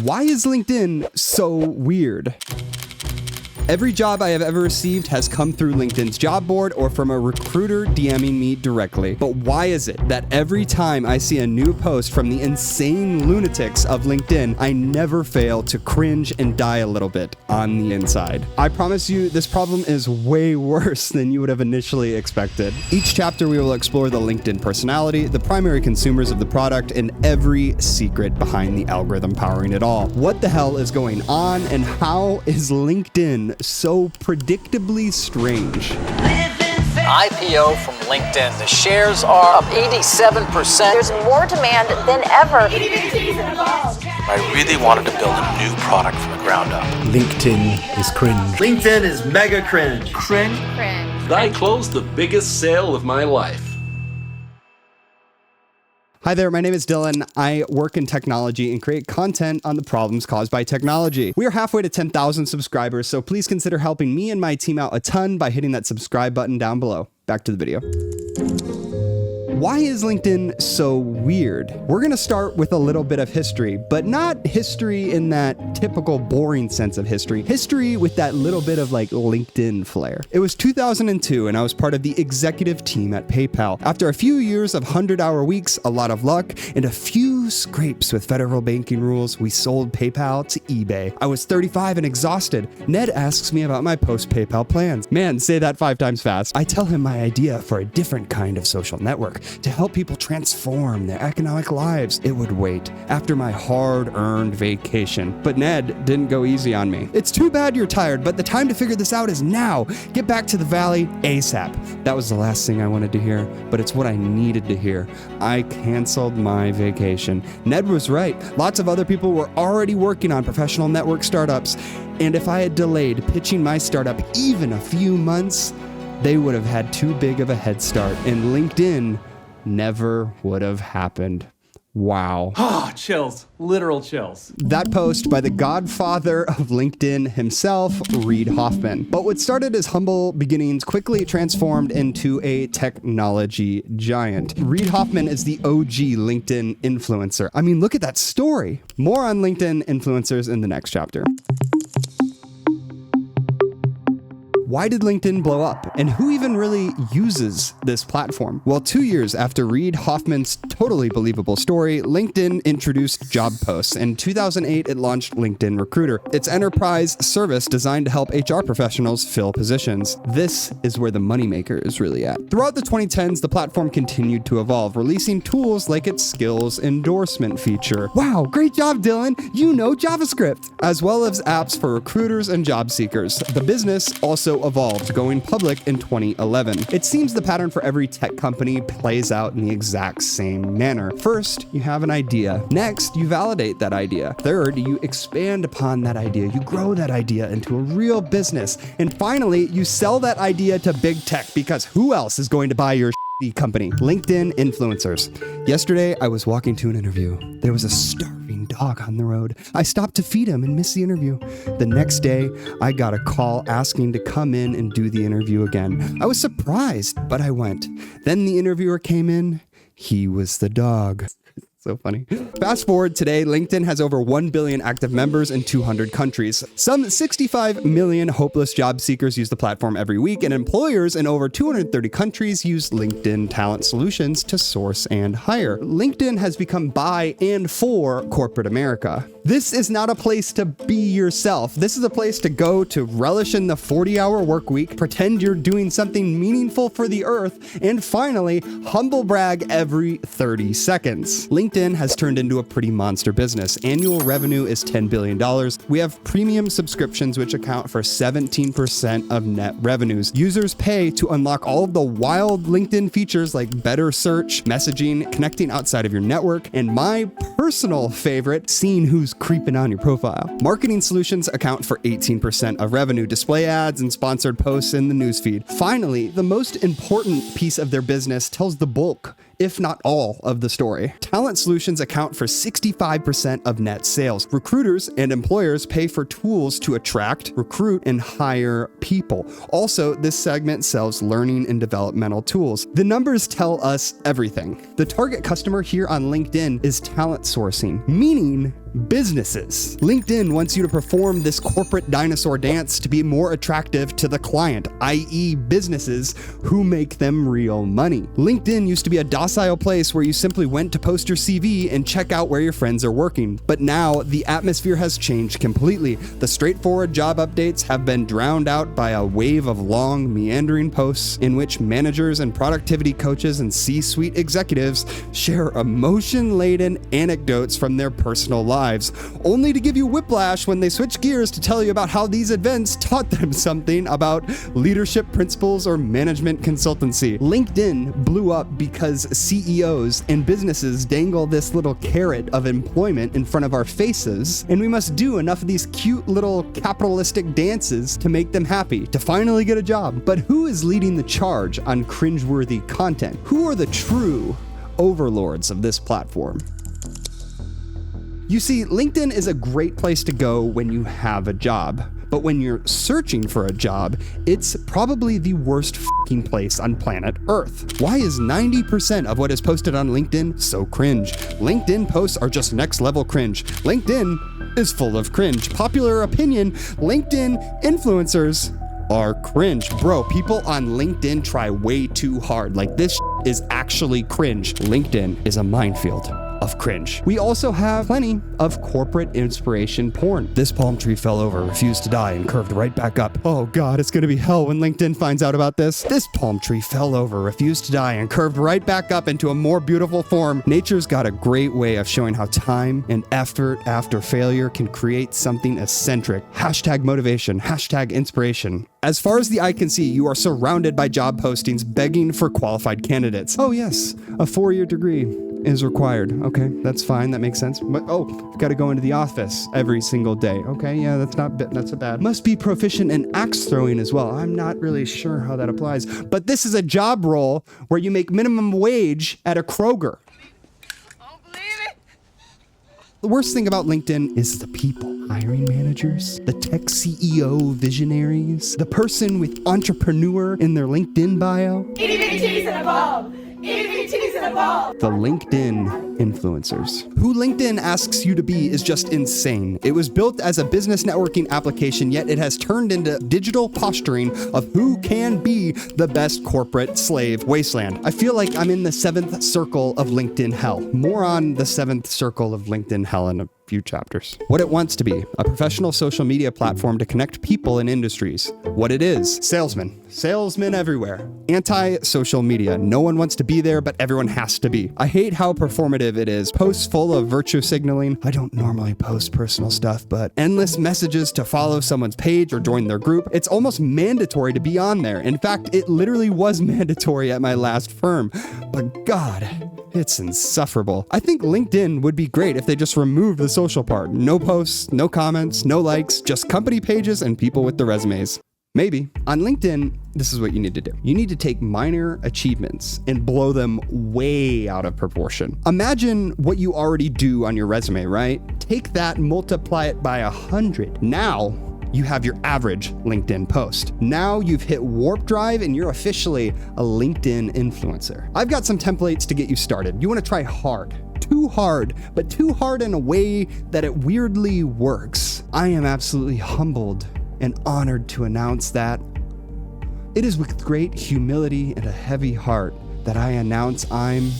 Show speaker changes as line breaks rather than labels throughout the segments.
Why is LinkedIn so weird? Every job I have ever received has come through LinkedIn's job board or from a recruiter DMing me directly. But why is it that every time I see a new post from the insane lunatics of LinkedIn, I never fail to cringe and die a little bit on the inside? I promise you, this problem is way worse than you would have initially expected. Each chapter, we will explore the LinkedIn personality, the primary consumers of the product, and every secret behind the algorithm powering it all. What the hell is going on, and how is LinkedIn so predictably strange?
IPO from LinkedIn. The shares are up 87%.
There's more demand than ever.
I really wanted to build a new product from the ground up.
LinkedIn is cringe.
LinkedIn is mega cringe.
Cringe. I closed the biggest sale of my life.
Hi there, my name is Dylan. I work in technology and create content on the problems caused by technology. We are halfway to 10,000 subscribers, so please consider helping me and my team out a ton by hitting that subscribe button down below. Back to the video. Why is LinkedIn so weird? We're going to start with a little bit of history, but not history in that typical boring sense of history. History with that little bit of like LinkedIn flair. It was 2002 and I was part of the executive team at PayPal. After a few years of 100-hour weeks, a lot of luck, and a few scrapes with federal banking rules, we sold PayPal to eBay. I was 35 and exhausted. Ned asks me about my post-PayPal plans. Man, say that 5 times fast. I tell him my idea for a different kind of social network to help people transform their economic lives. It would wait after my hard-earned vacation. But Ned didn't go easy on me. It's too bad you're tired, but the time to figure this out is now. Get back to the valley ASAP. That was the last thing I wanted to hear, but it's what I needed to hear. I canceled my vacation. Ned was right. Lots of other people were already working on professional network startups, and if I had delayed pitching my startup even a few months, they would have had too big of a head start, and LinkedIn never would have happened. Wow.
Oh, chills. Literal chills.
That post by the godfather of LinkedIn himself, Reid Hoffman. But what started as humble beginnings quickly transformed into a technology giant. Reid Hoffman is the OG LinkedIn influencer. I mean, look at that story. More on LinkedIn influencers in the next chapter. Why did LinkedIn blow up? And who even really uses this platform? Well, 2 years after Reid Hoffman's totally believable story, LinkedIn introduced job posts. In 2008, it launched LinkedIn Recruiter, its enterprise service designed to help HR professionals fill positions. This is where the moneymaker is really at. Throughout the 2010s, the platform continued to evolve, releasing tools like its skills endorsement feature. Wow, great job, Dylan. You know JavaScript. As well as apps for recruiters and job seekers. The business also evolved, going public in 2011. It seems the pattern for every tech company plays out in the exact same manner. First, you have an idea. Next, you validate that idea. Third, you expand upon that idea. You grow that idea into a real business. And finally, you sell that idea to big tech, because who else is going to buy your company? LinkedIn influencers. Yesterday, I was walking to an interview. There was a starving dog on the road. I stopped to feed him and missed the interview. The next day, I got a call asking to come in and do the interview again. I was surprised, but I went. Then the interviewer came in. He was the dog. So funny. Fast forward today, LinkedIn has over 1 billion active members in 200 countries. Some 65 million hopeless job seekers use the platform every week, and employers in over 230 countries use LinkedIn Talent Solutions to source and hire. LinkedIn has become by and for corporate America. This is not a place to be yourself. This is a place to go to relish in the 40-hour work week, pretend you're doing something meaningful for the earth, and finally, humble brag every 30 seconds. LinkedIn has turned into a pretty monster business. Annual revenue is $10 billion. We have premium subscriptions, which account for 17% of net revenues. Users pay to unlock all of the wild LinkedIn features like better search, messaging, connecting outside of your network, and my personal favorite, seeing who's creeping on your profile. Marketing solutions account for 18% of revenue, display ads and sponsored posts in the newsfeed. Finally, the most important piece of their business tells the bulk, if not all, of the story. Talent solutions account for 65% of net sales. Recruiters and employers pay for tools to attract, recruit, and hire people. Also, this segment sells learning and developmental tools. The numbers tell us everything. The target customer here on LinkedIn is talent sourcing, meaning Businesses. LinkedIn wants you to perform this corporate dinosaur dance to be more attractive to the client, i.e. businesses who make them real money. LinkedIn used to be a docile place where you simply went to post your CV and check out where your friends are working. But now the atmosphere has changed completely. The straightforward job updates have been drowned out by a wave of long, meandering posts in which managers and productivity coaches and C-suite executives share emotion-laden anecdotes from their personal lives, only to give you whiplash when they switch gears to tell you about how these events taught them something about leadership principles or management consultancy. LinkedIn blew up because CEOs and businesses dangle this little carrot of employment in front of our faces, and we must do enough of these cute little capitalistic dances to make them happy, to finally get a job. But who is leading the charge on cringeworthy content? Who are the true overlords of this platform? You see, LinkedIn is a great place to go when you have a job. But when you're searching for a job, it's probably the worst fucking place on planet Earth. Why is 90% of what is posted on LinkedIn so cringe? LinkedIn posts are just next level cringe. LinkedIn is full of cringe. Popular opinion, LinkedIn influencers are cringe. Bro, people on LinkedIn try way too hard. Like, this is actually cringe. LinkedIn is a minefield of cringe. We also have plenty of corporate inspiration porn. This palm tree fell over, refused to die, and curved right back up. Oh God, it's gonna be hell when LinkedIn finds out about this. This palm tree fell over, refused to die, and curved right back up into a more beautiful form. Nature's got a great way of showing how time and effort after failure can create something eccentric. Hashtag motivation, hashtag inspiration. As far as the eye can see, you are surrounded by job postings begging for qualified candidates. Oh yes, a 4-year degree is required. Okay, that's fine. That makes sense. But I've got to go into the office every single day. Okay, yeah, that's so bad. Must be proficient in axe throwing as well. I'm not really sure how that applies. But this is a job role where you make minimum wage at a Kroger. The worst thing about LinkedIn is the people. Hiring managers, the tech CEO visionaries, the person with entrepreneur in their LinkedIn bio.
EVTs and above. EVTs and above.
The LinkedIn influencers. Who LinkedIn asks you to be is just insane. It was built as a business networking application, yet it has turned into digital posturing of who can be the best corporate slave wasteland. I feel like I'm in the 7th circle of LinkedIn hell. More on the 7th circle of LinkedIn hell in a few chapters. What it wants to be, a professional social media platform to connect people in industries. What it is, salesmen everywhere. Anti-social media. No one wants to be there, but everyone has to be. I hate how performative it is. Posts full of virtue signaling. I don't normally post personal stuff, but endless messages to follow someone's page or join their group. It's almost mandatory to be on there. In fact, it literally was mandatory at my last firm. But God, it's insufferable. I think LinkedIn would be great if they just removed the social part. No posts, no comments, no likes, just company pages and people with the resumes. Maybe. On LinkedIn, this is what you need to do. You need to take minor achievements and blow them way out of proportion. Imagine what you already do on your resume, right? Take that, multiply it by 100. Now, you have your average LinkedIn post. Now you've hit warp drive and you're officially a LinkedIn influencer. I've got some templates to get you started. You want to try hard. Too hard, but too hard in a way that it weirdly works. I am absolutely humbled and honored to announce that it is with great humility and a heavy heart that I announce I'm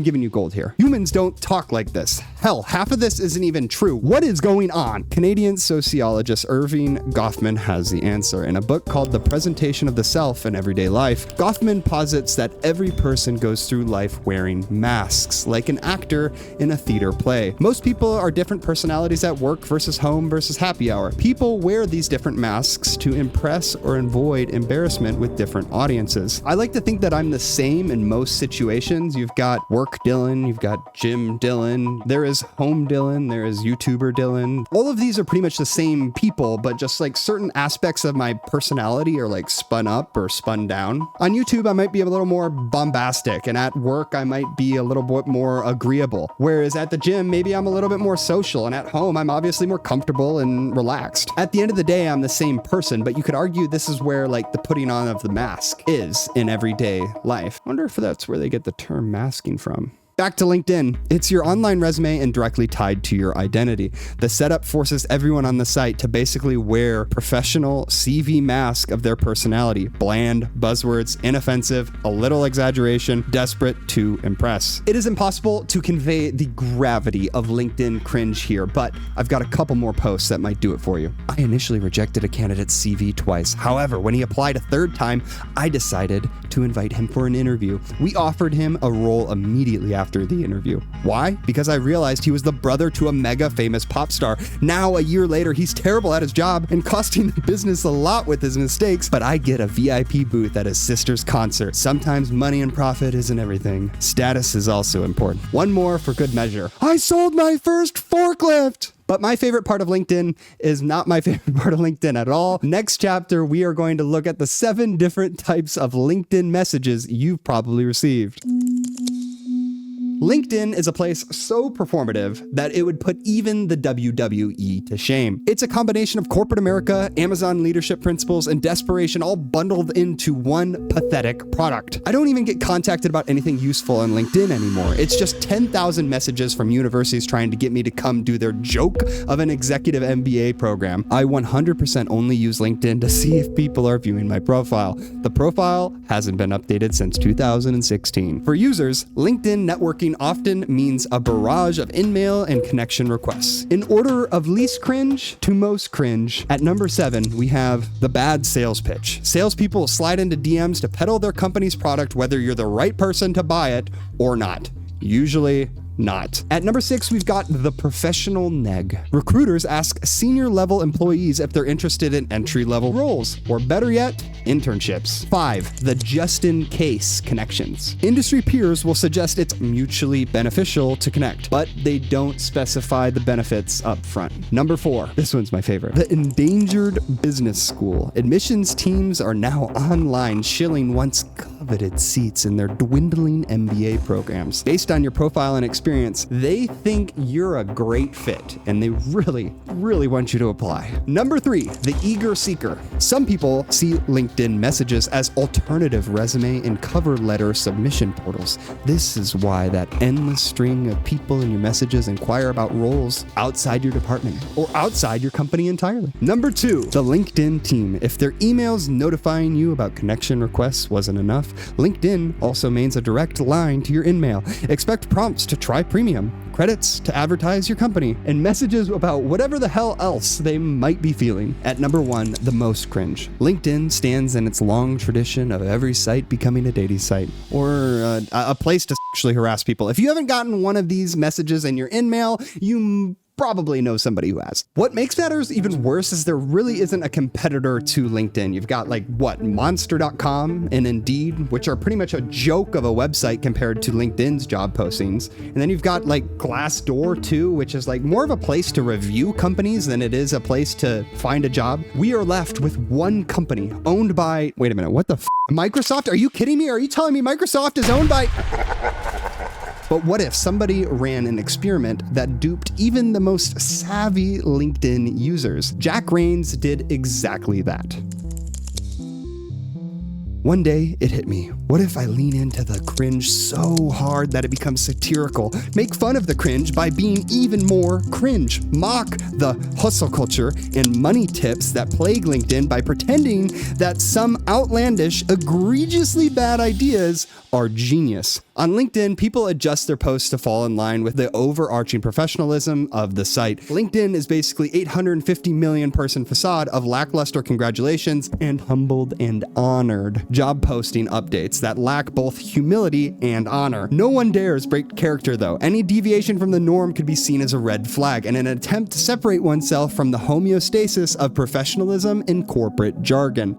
giving you gold here. Humans don't talk like this. Hell, half of this isn't even true. What is going on? Canadian sociologist Irving Goffman has the answer. In a book called The Presentation of the Self in Everyday Life, Goffman posits that every person goes through life wearing masks, like an actor in a theater play. Most people are different personalities at work versus home versus happy hour. People wear these different masks to impress or avoid embarrassment with different audiences. I like to think that I'm the same in most situations. You've got work Dylan, you've got gym Dylan, there is home Dylan, there is YouTuber Dylan. All of these are pretty much the same people, but just like certain aspects of my personality are like spun up or spun down. On YouTube, I might be a little more bombastic, and at work, I might be a little bit more agreeable. Whereas at the gym, maybe I'm a little bit more social, and at home, I'm obviously more comfortable and relaxed. At the end of the day, I'm the same person, but you could argue this is where like the putting on of the mask is in everyday life. I wonder if that's where they get the term masking from. Back to LinkedIn. It's your online resume and directly tied to your identity. The setup forces everyone on the site to basically wear professional CV mask of their personality. Bland, buzzwords, inoffensive, a little exaggeration, desperate to impress. It is impossible to convey the gravity of LinkedIn cringe here, but I've got a couple more posts that might do it for you. I initially rejected a candidate's CV twice. However, when he applied a third time, I decided to invite him for an interview. We offered him a role immediately after the interview. Why? Because I realized he was the brother to a mega famous pop star. Now, a year later, he's terrible at his job and costing the business a lot with his mistakes, but I get a VIP booth at his sister's concert. Sometimes money and profit isn't everything. Status is also important. One more for good measure. I sold my first forklift! But my favorite part of LinkedIn is not my favorite part of LinkedIn at all. Next chapter, we are going to look at the 7 different types of LinkedIn messages you've probably received. LinkedIn is a place so performative that it would put even the WWE to shame. It's a combination of corporate America, Amazon leadership principles, and desperation all bundled into one pathetic product. I don't even get contacted about anything useful on LinkedIn anymore. It's just 10,000 messages from universities trying to get me to come do their joke of an executive MBA program. I 100% only use LinkedIn to see if people are viewing my profile. The profile hasn't been updated since 2016. For users, LinkedIn networking often means a barrage of in-mail and connection requests. In order of least cringe to most cringe, at number 7, we have the bad sales pitch. Salespeople slide into DMs to peddle their company's product whether you're the right person to buy it or not. Usually not. At number 6, we've got the professional neg. Recruiters ask senior level employees if they're interested in entry level roles, or better yet, internships. 5, the just in case connections. Industry peers will suggest it's mutually beneficial to connect, but they don't specify the benefits up front. Number 4, this one's my favorite. The endangered business school. Admissions teams are now online shilling once coveted seats in their dwindling MBA programs. Based on your profile and experience, they think you're a great fit, and they really, really want you to apply. Number 3, the eager seeker. Some people see LinkedIn messages as alternative resume and cover letter submission portals. This is why that endless string of people in your messages inquire about roles outside your department or outside your company entirely. Number 2, the LinkedIn team. If their emails notifying you about connection requests wasn't enough, LinkedIn also means a direct line to your in-mail. Expect prompts to try premium, credits to advertise your company, and messages about whatever the hell else they might be feeling. At number 1, the most cringe. LinkedIn stands in its long tradition of every site becoming a dating site, or a place to sexually harass people. If you haven't gotten one of these messages in your in-mail, you probably know somebody who has. What makes matters even worse is there really isn't a competitor to LinkedIn. You've got Monster.com and Indeed, which are pretty much a joke of a website compared to LinkedIn's job postings. And then you've got Glassdoor too, which is more of a place to review companies than it is a place to find a job. We are left with one company owned by, wait a minute, what the Microsoft? Are you kidding me? Are you telling me Microsoft is owned by... But what if somebody ran an experiment that duped even the most savvy LinkedIn users? Jack Rains did exactly that. One day, it hit me. What if I lean into the cringe so hard that it becomes satirical? Make fun of the cringe by being even more cringe. Mock the hustle culture and money tips that plague LinkedIn by pretending that some outlandish, egregiously bad ideas are genius. On LinkedIn, people adjust their posts to fall in line with the overarching professionalism of the site. LinkedIn is basically 850 million person facade of lackluster congratulations and humbled and honored job posting updates that lack both humility and honor. No one dares break character though. Any deviation from the norm could be seen as a red flag and an attempt to separate oneself from the homeostasis of professionalism and corporate jargon.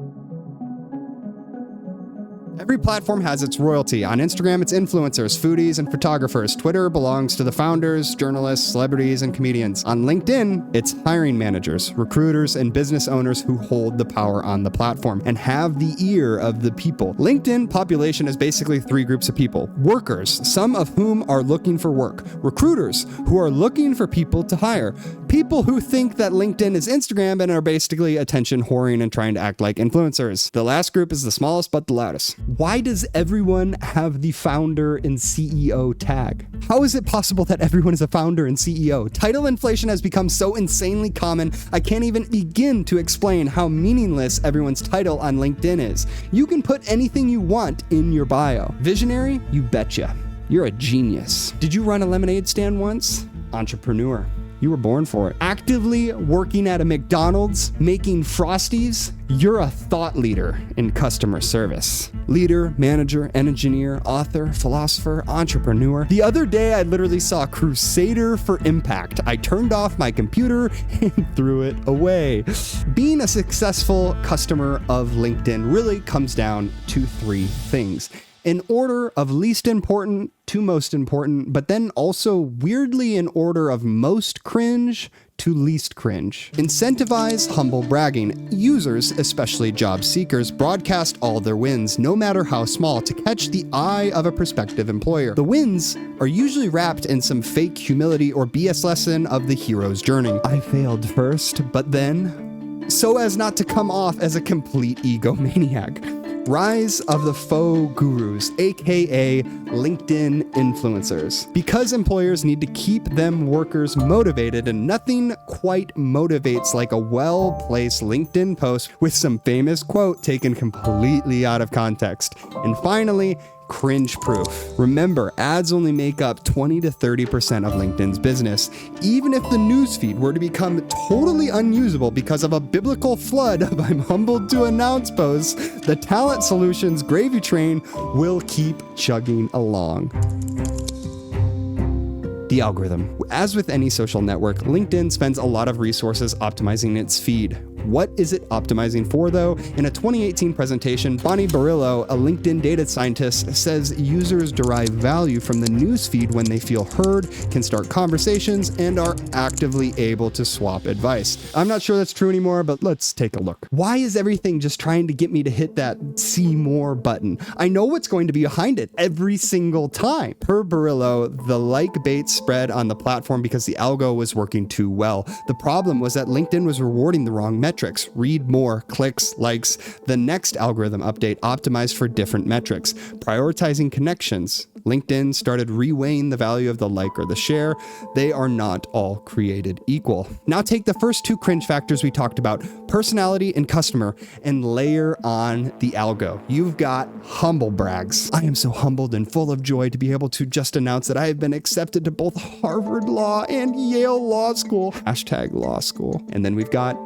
Every platform has its royalty. On Instagram, it's influencers, foodies, and photographers. Twitter belongs to the founders, journalists, celebrities, and comedians. On LinkedIn, it's hiring managers, recruiters, and business owners who hold the power on the platform and have the ear of the people. LinkedIn population is basically 3 groups of people. Workers, some of whom are looking for work. Recruiters, who are looking for people to hire. People who think that LinkedIn is Instagram and are basically attention whoring and trying to act like influencers. The last group is the smallest but the loudest. Why does everyone have the founder and CEO tag? How is it possible that everyone is a founder and CEO? Title inflation has become so insanely common, I can't even begin to explain how meaningless everyone's title on LinkedIn is. You can put anything you want in your bio. Visionary? You betcha. You're a genius. Did you run a lemonade stand once? Entrepreneur. You were born for it. Actively working at a McDonald's, making Frosties? You're a thought leader in customer service. Leader, manager, engineer, author, philosopher, entrepreneur. The other day, I literally saw Crusader for Impact. I turned off my computer and threw it away. Being a successful customer of LinkedIn really comes down to three things. In order of least important to most important, but then also weirdly in order of most cringe to least cringe. Incentivize humble bragging. Users, especially job seekers, broadcast all their wins, no matter how small, to catch the eye of a prospective employer. The wins are usually wrapped in some fake humility or BS lesson of the hero's journey. I failed first, but then, so as not to come off as a complete egomaniac. Rise of the faux gurus, aka LinkedIn influencers. Because employers need to keep them workers motivated, and nothing quite motivates like a well-placed LinkedIn post with some famous quote taken completely out of context. And finally, cringe proof. Remember, ads only make up 20 to 30% of LinkedIn's business. Even if the newsfeed were to become totally unusable because of a biblical flood of I'm humbled to announce posts, the Talent Solutions gravy train will keep chugging along. The algorithm. As with any social network, LinkedIn spends a lot of resources optimizing its feed. What is it optimizing for, though? In a 2018 presentation, Bonnie Barillo, a LinkedIn data scientist, says users derive value from the newsfeed when they feel heard, can start conversations, and are actively able to swap advice. I'm not sure that's true anymore, but let's take a look. Why is everything just trying to get me to hit that see more button? I know what's going to be behind it every single time. Per Barillo, the like bait spread on the platform because the algo was working too well. The problem was that LinkedIn was rewarding the wrong metrics. Read more, clicks, likes. The next algorithm update optimized for different metrics. Prioritizing connections. LinkedIn started reweighing the value of the like or the share. They are not all created equal. Now take the first two cringe factors we talked about, personality and customer, and layer on the algo. You've got humble brags. I am so humbled and full of joy to be able to just announce that I have been accepted to both Harvard Law and Yale Law School. #law school. And then we've got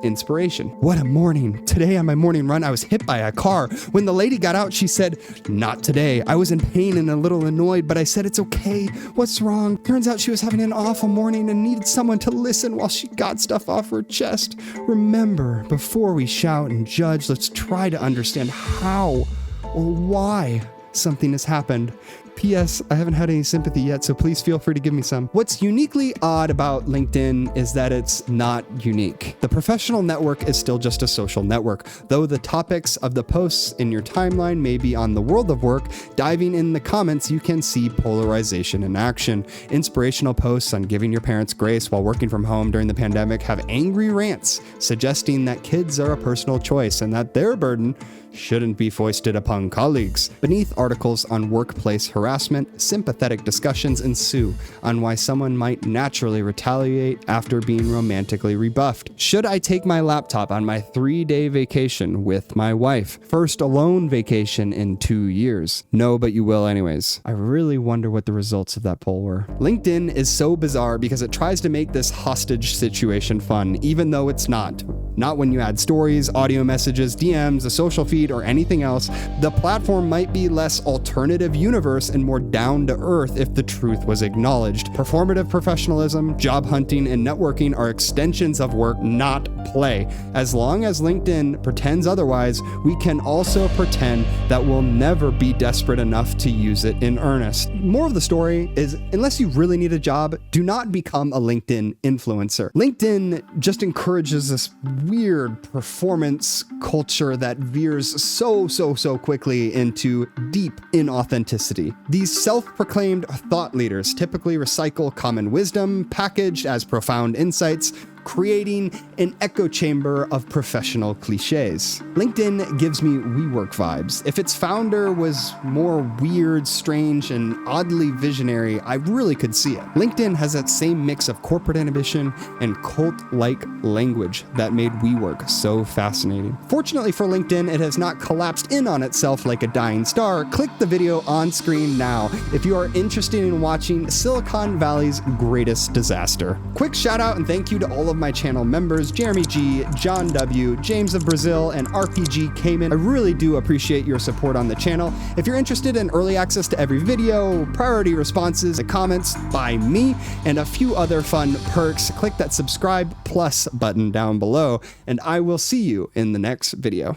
inspiration. What a morning. Today on my morning run, I was hit by a car. When the lady got out, she said, "Not today." I was in pain and a little annoyed, but I said, "It's okay. What's wrong?" Turns out she was having an awful morning and needed someone to listen while she got stuff off her chest. Remember, before we shout and judge, let's try to understand how or why something has happened. P.S. I haven't had any sympathy yet, so please feel free to give me some. What's uniquely odd about LinkedIn is that it's not unique. The professional network is still just a social network. Though the topics of the posts in your timeline may be on the world of work, diving in the comments, you can see polarization in action. Inspirational posts on giving your parents grace while working from home during the pandemic have angry rants suggesting that kids are a personal choice and that their burden shouldn't be foisted upon colleagues. Beneath articles on workplace harassment, sympathetic discussions ensue on why someone might naturally retaliate after being romantically rebuffed. Should I take my laptop on my 3-day vacation with my wife? First alone vacation in 2 years. No, but you will anyways. I really wonder what the results of that poll were. LinkedIn is so bizarre because it tries to make this hostage situation fun, even though it's not. Not when you add stories, audio messages, DMs, a social feed, or anything else. The platform might be less alternative universe and more down to earth if the truth was acknowledged. Performative professionalism, job hunting, and networking are extensions of work, not play. As long as LinkedIn pretends otherwise, we can also pretend that we'll never be desperate enough to use it in earnest. More of the story is, unless you really need a job, do not become a LinkedIn influencer. LinkedIn just encourages this weird performance culture that veers so quickly into deep inauthenticity. These self-proclaimed thought leaders typically recycle common wisdom packaged as profound insights, creating an echo chamber of professional cliches. LinkedIn gives me WeWork vibes. If its founder was more weird, strange, and oddly visionary, I really could see it. LinkedIn has that same mix of corporate ambition and cult-like language that made WeWork so fascinating. Fortunately for LinkedIn, it has not collapsed in on itself like a dying star. Click the video on screen now if you are interested in watching Silicon Valley's greatest disaster. Quick shout out and thank you to all of my channel members, Jeremy G, John W, James of Brazil, and RPG Cayman. I really do appreciate your support on the channel. If you're interested in early access to every video, priority responses, comments by me, and a few other fun perks, click that subscribe plus button down below, and I will see you in the next video.